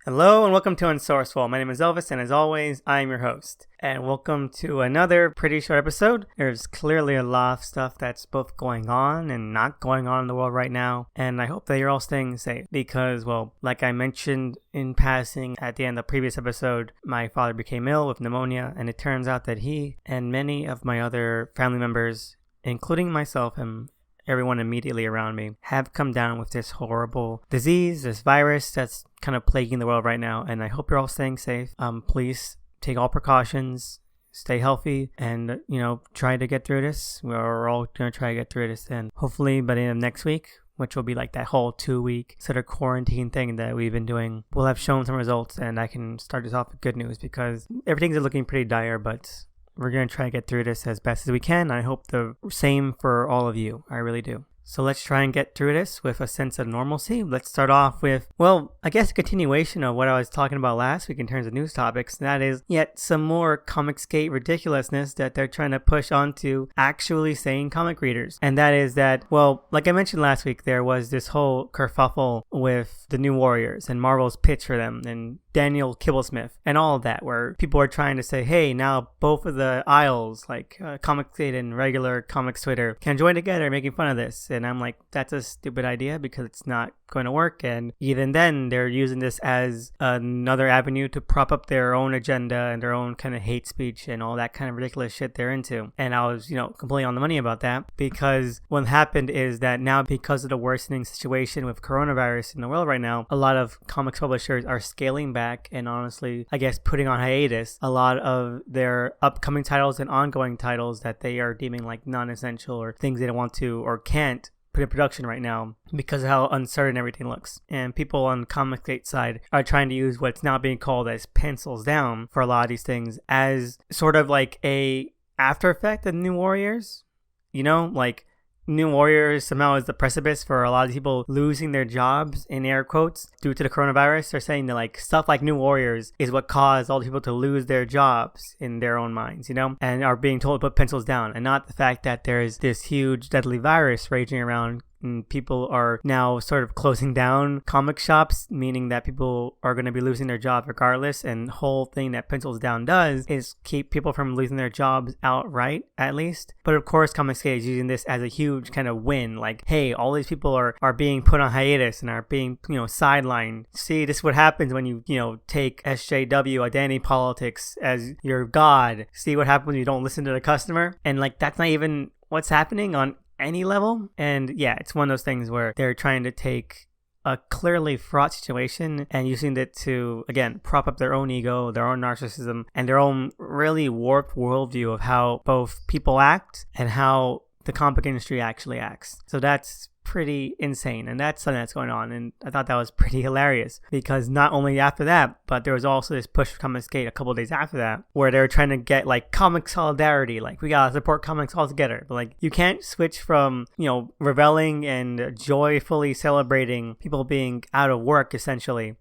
Hello and welcome to Unsourced Wall. My name is Elvis, and as always, I am your host. And welcome to another pretty short episode. There's clearly a lot of stuff that's both going on and not going on in the world right now. And I hope that you're all staying safe because, well, like I mentioned in passing at the end of the previous episode, my father became ill with pneumonia, and it turns out that he and many of my other family members, including myself and everyone immediately around me, have come down with this horrible disease, this virus that's kind of plaguing the world right now. And I hope you're all staying safe. Please take all precautions, stay healthy, and, try to get through this. We're all going to try to get through this. And hopefully by the end of next week, which will be like that whole 2-week sort of quarantine thing that we've been doing, we'll have shown some results, and I can start this off with good news because everything's looking pretty dire, but we're going to try to get through this as best as we can. I hope the same for all of you. I really do. So let's try and get through this with a sense of normalcy. Let's start off with, I guess a continuation of what I was talking about last week in terms of news topics. And that is yet some more Comicsgate ridiculousness that they're trying to push onto actually sane comic readers. And that is that, like I mentioned last week, there was this whole kerfuffle with the New Warriors and Marvel's pitch for them and Daniel Kibblesmith and all of that, where people are trying to say, hey, now both of the aisles, like Comicsgate and regular comics Twitter, can join together making fun of this. And I'm like, that's a stupid idea because it's not going to work. And even then, they're using this as another avenue to prop up their own agenda and their own kind of hate speech and all that kind of ridiculous shit they're into. And I was, completely on the money about that, because what happened is that now, because of the worsening situation with coronavirus in the world right now, a lot of comics publishers are scaling back and honestly, I guess, putting on hiatus a lot of their upcoming titles and ongoing titles that they are deeming like non-essential or things they don't want to or can't put in production right now because of how uncertain everything looks. And people on the Comicsgate side are trying to use what's now being called as pencils down for a lot of these things as sort of like a after effect of New Warriors. Like New Warriors somehow is the precipice for a lot of people losing their jobs, in air quotes, due to the coronavirus. They're saying that like stuff like New Warriors is what caused all the people to lose their jobs in their own minds, and are being told to put pencils down, and not the fact that there's this huge deadly virus raging around. And people are now sort of closing down comic shops, meaning that people are going to be losing their job regardless. And the whole thing that Pencils Down does is keep people from losing their jobs outright, at least. But of course, Comicsgate is using this as a huge kind of win. Like, hey, all these people are being put on hiatus and are being, sidelined. See, this is what happens when you, take SJW, identity politics, as your god. See what happens when you don't listen to the customer. And like, that's not even what's happening on any level. And yeah, it's one of those things where they're trying to take a clearly fraught situation and using it to, again, prop up their own ego, their own narcissism, and their own really warped worldview of how both people act and how the comic industry actually acts. So that's pretty insane, and that's something that's going on, and I thought that was pretty hilarious because not only after that, but there was also this push for Comicsgate a couple of days after that where they were trying to get like comic solidarity, like we gotta support comics all together. But like, you can't switch from reveling and joyfully celebrating people being out of work essentially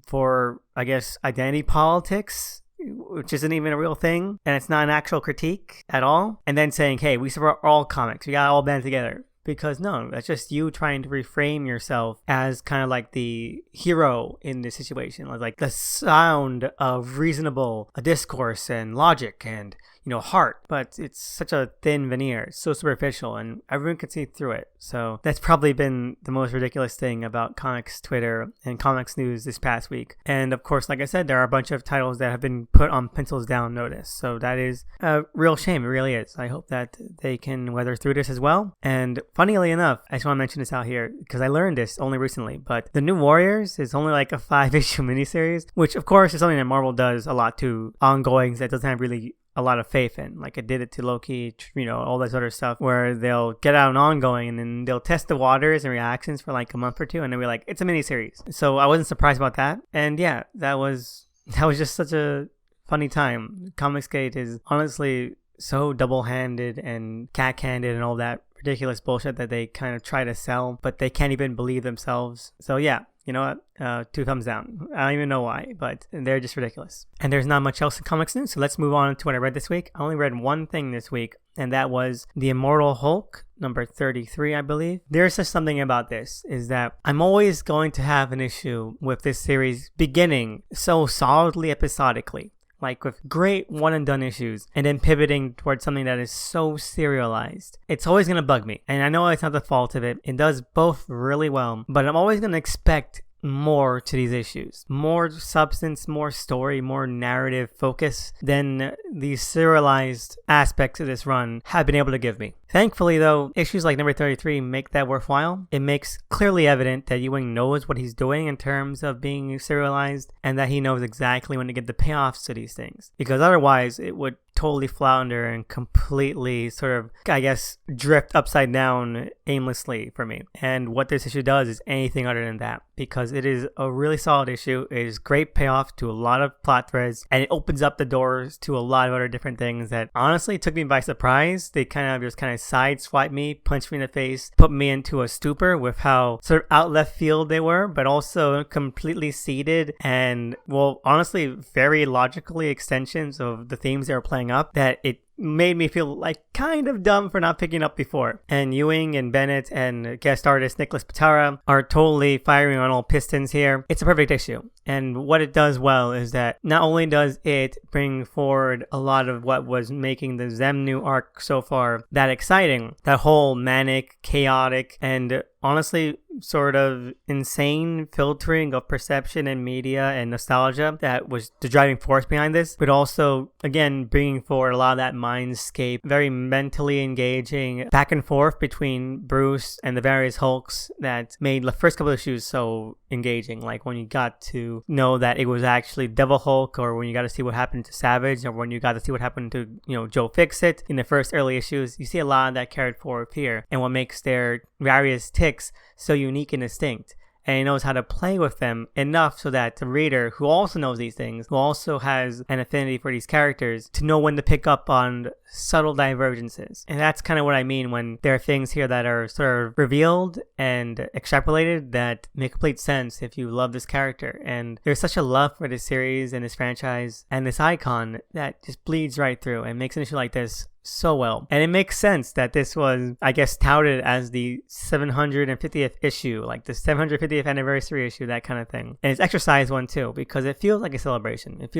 for, I guess, identity politics, which isn't even a real thing, and it's not an actual critique at all, and then saying, hey, we support all comics, we gotta all band together. Because no, that's just you trying to reframe yourself as kind of like the hero in this situation, like the sound of reasonable discourse and logic and heart. But it's such a thin veneer, it's so superficial, and everyone can see through it. So that's probably been the most ridiculous thing about comics Twitter and comics news this past week. And of course, like I said, there are a bunch of titles that have been put on pencils down notice. So that is a real shame. It really is. I hope that they can weather through this as well. And funnily enough, I just want to mention this out here because I learned this only recently, but the New Warriors is only like a 5-issue miniseries, which of course is something that Marvel does a lot too, ongoings that doesn't have really a lot of faith in. Like, it did it to Loki, all this other stuff where they'll get out an ongoing and then they'll test the waters and reactions for like a month or two, and then we're like, it's a miniseries. So I wasn't surprised about that. And yeah, that was just such a funny time. Comicsgate is honestly so double-handed and cack-handed and all that ridiculous bullshit that they kind of try to sell, but they can't even believe themselves. So yeah, You know what? 2 thumbs down. I don't even know why, but they're just ridiculous. And there's not much else in comics news, so let's move on to what I read this week. I only read one thing this week, and that was the Immortal Hulk, number 33, I believe. There's just something about this, is that I'm always going to have an issue with this series beginning so solidly episodically. Like with great one and done issues and then pivoting towards something that is so serialized. It's always going to bug me. And I know it's not the fault of it. It does both really well, but I'm always going to expect more to these issues. More substance, more story, more narrative focus than these serialized aspects of this run have been able to give me. Thankfully, though, issues like number 33 make that worthwhile. It makes clearly evident that Ewing knows what he's doing in terms of being serialized and that he knows exactly when to get the payoffs to these things. Because otherwise, it would totally flounder and completely sort of, I guess, drift upside down aimlessly for me. And what this issue does is anything other than that, because it is a really solid issue. It is great payoff to a lot of plot threads, and it opens up the doors to a lot of other different things that honestly took me by surprise. They kind of sideswiped me, punched me in the face, put me into a stupor with how sort of out left field they were, but also completely seated and, well, honestly, very logically extensions of the themes they were playing up, that it made me feel like kind of dumb for not picking up before. And Ewing and Bennett and guest artist Nicholas Patara are totally firing on all pistons here. It's a perfect issue. And what it does well is that not only does it bring forward a lot of what was making the Zemnu arc so far that exciting, that whole manic, chaotic, and honestly sort of insane filtering of perception and media and nostalgia that was the driving force behind this, but also, again, bringing forward a lot of that mindscape, very mentally engaging back and forth between Bruce and the various Hulks that made the first couple of issues so engaging. Like when you got to know that it was actually Devil Hulk, or when you got to see what happened to Savage, or when you got to see what happened to, Joe Fixit in the first early issues. You see a lot of that carried forward here, and what makes their various ticks so unique and distinct. And he knows how to play with them enough so that the reader, who also knows these things, who also has an affinity for these characters, to know when to pick up on subtle divergences. And that's kind of what I mean when there are things here that are sort of revealed and extrapolated that make complete sense if you love this character. And there's such a love for this series and this franchise and this icon that just bleeds right through and makes an issue like this so well. And it makes sense that this was, I guess, touted as the 750th issue, like the 750th anniversary issue, that kind of thing. And it's exercise one too, because it feels like a celebration. It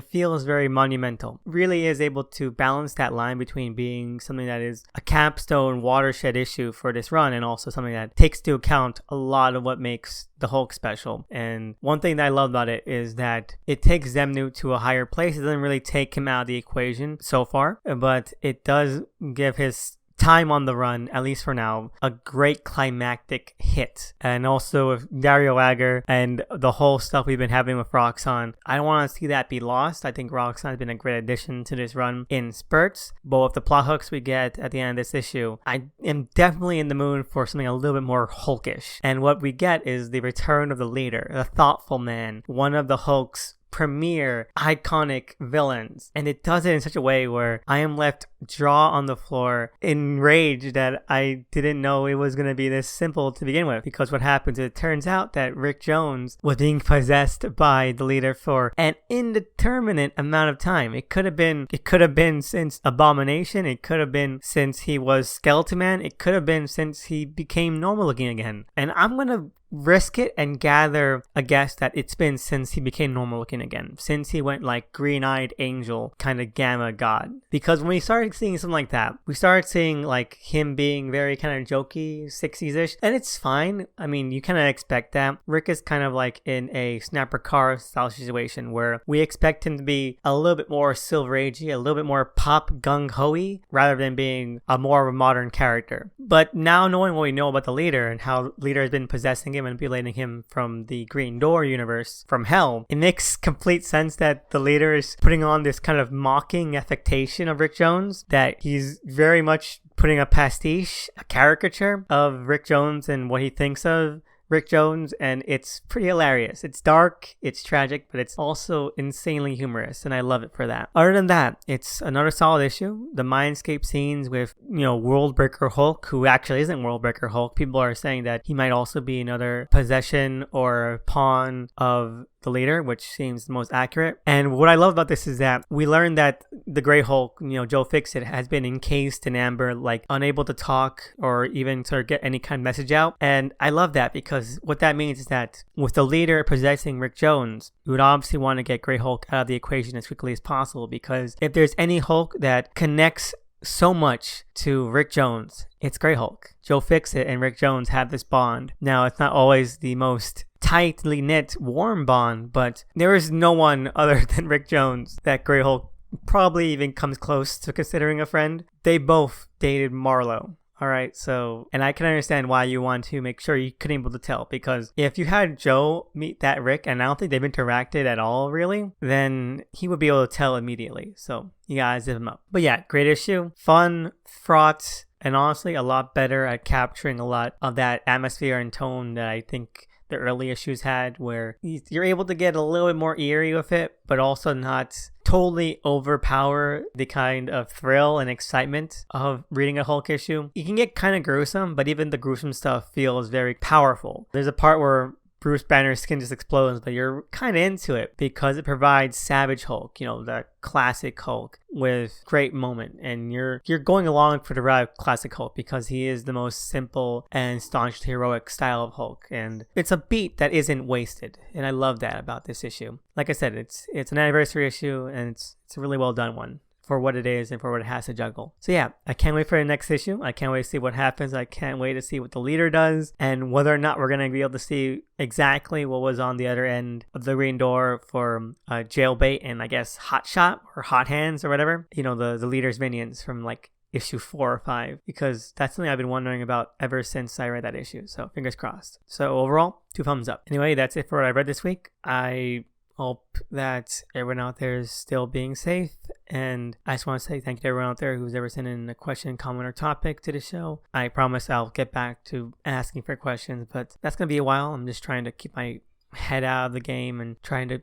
feels very monumental. Really is able to balance that line between being something that is a capstone watershed issue for this run and also something that takes into account a lot of what makes the Hulk special. And one thing that I love about it is that it takes Zemnu to a higher place. It doesn't really take him out of the equation so far, but it does give his time on the run, at least for now, a great climactic hit. And also with Dario Agger and the whole stuff we've been having with Roxxon, I don't want to see that be lost. I think Roxxon has been a great addition to this run in spurts, but with the plot hooks we get at the end of this issue, I am definitely in the mood for something a little bit more Hulkish. And what we get is the return of the leader, the thoughtful man, one of the Hulk's premier iconic villains, and it does it in such a way where I am left jaw on the floor enraged that I didn't know it was going to be this simple to begin with. Because what happens, it turns out that Rick Jones was being possessed by the leader for an indeterminate amount of time. It could have been since Abomination, it could have been since he was Skeleton Man, it could have been since he became normal looking again. And I'm gonna risk it and gather a guess that it's been since he became normal looking again, since he went like green-eyed angel kind of gamma god. Because when we started seeing something like that, we started seeing like him being very kind of jokey, 60s-ish, and it's fine. I mean, you kind of expect that. Rick is kind of like in a Snapper Carr style situation where we expect him to be a little bit more Silver Agey, a little bit more pop gung-ho-y, rather than being a more of a modern character. But now knowing what we know about the leader and how leader has been possessing him, manipulating him from the Green Door universe, from hell, it makes complete sense that the leader is putting on this kind of mocking affectation of Rick Jones, that he's very much putting a pastiche, a caricature of Rick Jones and what he thinks of Rick Jones, and it's pretty hilarious. It's dark, it's tragic, but it's also insanely humorous, and I love it for that. Other than that, it's another solid issue. The Mindscape scenes with, Worldbreaker Hulk, who actually isn't Worldbreaker Hulk. People are saying that he might also be another possession or pawn of the leader, which seems the most accurate. And what I love about this is that we learned that the Grey Hulk, Joe Fixit, has been encased in amber, like unable to talk or even sort of get any kind of message out. And I love that because what that means is that with the leader possessing Rick Jones, you would obviously want to get Grey Hulk out of the equation as quickly as possible, because if there's any Hulk that connects so much to Rick Jones, it's Grey Hulk. Joe Fixit and Rick Jones have this bond. Now, it's not always the most tightly knit, warm bond, but there is no one other than Rick Jones that Grey Hulk probably even comes close to considering a friend. They both dated Marlo. All right, so, and I can understand why you want to make sure you couldn't be able to tell, because if you had Joe meet that Rick, and I don't think they've interacted at all, really, then he would be able to tell immediately. So you guys zip him up. But yeah, great issue. Fun, fraught, and honestly, a lot better at capturing a lot of that atmosphere and tone that I think the early issues had, where you're able to get a little bit more eerie with it, but also not totally overpower the kind of thrill and excitement of reading a Hulk issue. You can get kind of gruesome, but even the gruesome stuff feels very powerful. There's a part where Bruce Banner's skin just explodes, but you're kind of into it because it provides Savage Hulk, the classic Hulk, with great moment, and you're going along for the ride classic Hulk because he is the most simple and staunch heroic style of Hulk, and it's a beat that isn't wasted, and I love that about this issue. Like I said, it's an anniversary issue, and it's a really well done one for what it is and for what it has to juggle. So yeah, I can't wait for the next issue. I can't wait to see what happens. I can't wait to see what the leader does and whether or not we're going to be able to see exactly what was on the other end of the green door for Jailbait and I guess Hot Shot or Hot Hands or whatever. The leader's minions from like issue 4 or 5, because that's something I've been wondering about ever since I read that issue. So fingers crossed. So overall, 2 thumbs up. Anyway, that's it for what I read this week. I hope that everyone out there is still being safe, and I just want to say thank you to everyone out there who's ever sent in a question, comment, or topic to the show. I promise I'll get back to asking for questions, but that's gonna be a while. I'm just trying to keep my head out of the game and trying to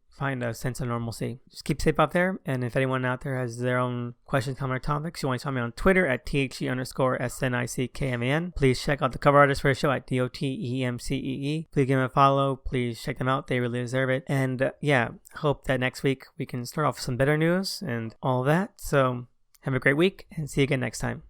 find a sense of normalcy. Just keep safe out there, and if anyone out there has their own questions, comments, or topics, you want to tell me on Twitter at THE_SNICKMAN. Please check out the cover artists for the show at DOTEMCEE. Please give them a follow. Please check them out. They really deserve it. And hope that next week we can start off with some better news and all that. So have a great week and see you again next time.